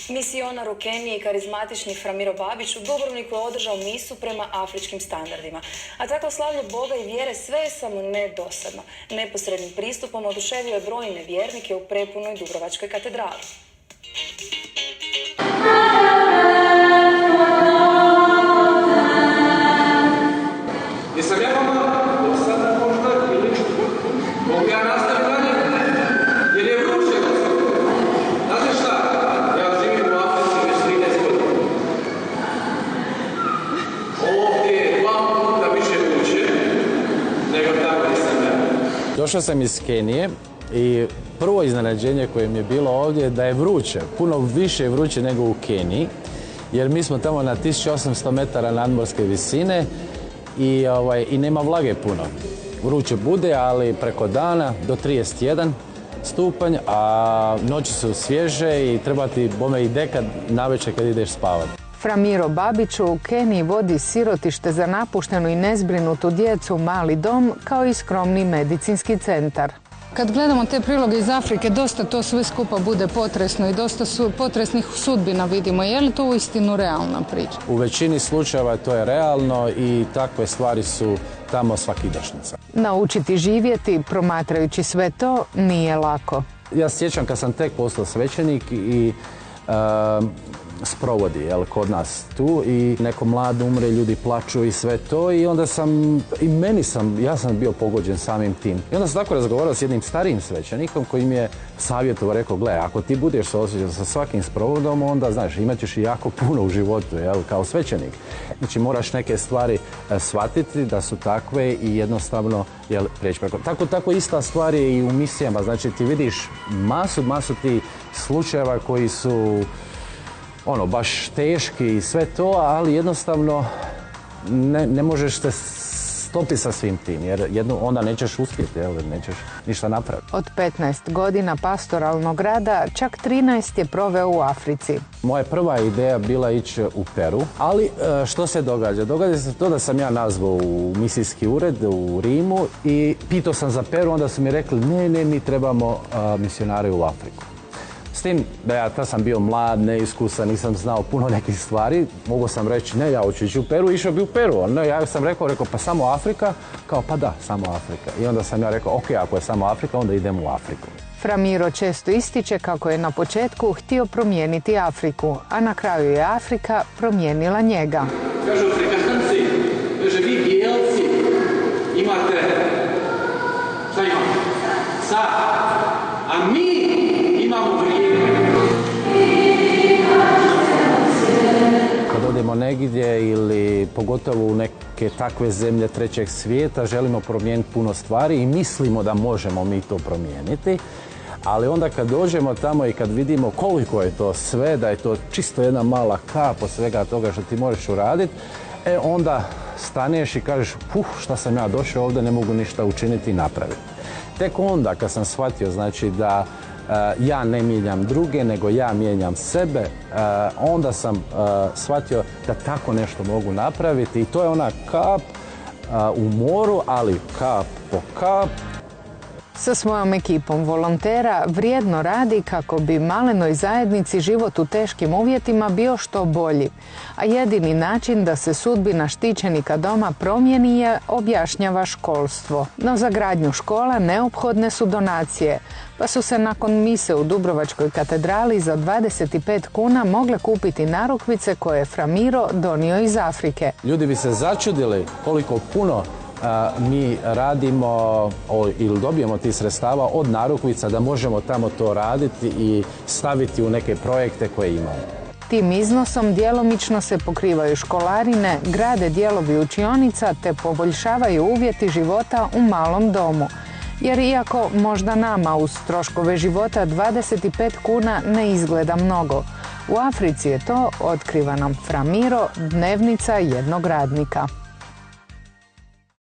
Misionar u Keniji i karizmatični Framiro Babić u Dubrovniku je održao misu prema afričkim standardima. A takvo slavlje Boga i vjere sve je samo ne dosadno. Neposrednim pristupom oduševio je brojne vjernike u prepunoj Dubrovačkoj katedrali. Došao sam iz Kenije i prvo iznenađenje koje mi je bilo ovdje je da je vruće, puno više vruće nego u Keniji, jer mi smo tamo na 1800 metara nadmorske visine i nema vlage puno. Vruće bude, ali preko dana do 31 stupanj, a noći su svježe i treba ti bome i dekad navečer kad ideš spavati. Framiro Babić u Keniji vodi sirotište za napuštenu i nezbrinutu djecu, mali dom, kao i skromni medicinski centar. Kad gledamo te priloge iz Afrike, dosta to sve skupa bude potresno i dosta potresnih sudbina vidimo. Je li to uistinu realna priča? U većini slučajeva to je realno i takve stvari su tamo svakidašnjica. Naučiti živjeti, promatrajući sve to, nije lako. Ja sjećam kad sam tek postao svećenik i sprovodi kod nas tu i neko mlad umre, ljudi plaču i sve to i onda ja sam bio pogođen samim tim. I onda sam tako razgovarao s jednim starijim svećenikom koji mi je savjetovao, rekao, gle, ako ti budeš osjećao sa svakim sprovodom, onda, znaš, imat ćeš i jako puno u životu, kao svećenik. Znači, moraš neke stvari shvatiti da su takve i jednostavno prijeći preko. Tako ista stvar je i u misijama, znači ti vidiš masu tih slučajeva koji su baš teški i sve to, ali jednostavno ne možeš se stopiti sa svim tim, jer onda nećeš uspjeti, nećeš ništa napraviti. Od 15 godina pastoralnog rada, čak 13 je proveo u Africi. Moja prva ideja bila ići u Peru, ali što se događa? Događa se to da sam ja nazvao u misijski ured u Rimu i pitao sam za Peru, onda su mi rekli ne, mi trebamo misionare u Afriku. S tim da ja tad sam bio mlad, neiskusan, nisam znao puno nekih stvari, mogu sam reći ne, ja hoću ići u Peru, išao bi u Peru. No, ja sam rekao pa samo Afrika? Kao pa da, samo Afrika. I onda sam ja rekao ok, ako je samo Afrika, onda idemo u Afriku. Framiro često ističe kako je na početku htio promijeniti Afriku, a na kraju je Afrika promijenila njega. Kažu Afrikanci, kaže vi bijelci imate, šta imamo? Sad, a mi imamo vrijeme. Kad odemo negdje ili pogotovo u neke takve zemlje trećeg svijeta, želimo promijeniti puno stvari i mislimo da možemo mi to promijeniti. Ali onda kad dođemo tamo i kad vidimo koliko je to sve, da je to čisto jedna mala kap od svega toga što ti možeš uraditi, onda staneš i kažeš, šta sam ja došao ovdje, ne mogu ništa učiniti i napraviti. Tek onda kad sam shvatio, znači da ja ne mijenjam druge, nego ja mijenjam sebe, onda sam shvatio da tako nešto mogu napraviti i to je ona kap u moru, ali kap po kap. Sa svojom ekipom volontera vrijedno radi kako bi malenoj zajednici život u teškim uvjetima bio što bolji. A jedini način da se sudbina štićenika doma promijeni je, objašnjava, školstvo. No za gradnju škola neophodne su donacije, pa su se nakon mise u Dubrovačkoj katedrali za 25 kuna mogle kupiti narukvice koje je Framiro donio iz Afrike. Ljudi bi se začudili koliko puno mi radimo ili dobijemo tih sredstava od narukvica da možemo tamo to raditi i staviti u neke projekte koje imamo. Tim iznosom djelomično se pokrivaju školarine, grade dijelovi učionica te poboljšavaju uvjeti života u malom domu. Jer iako možda nama uz troškove života 25 kuna ne izgleda mnogo, u Africi je to, otkriva nam Framiro, dnevnica jednog radnika.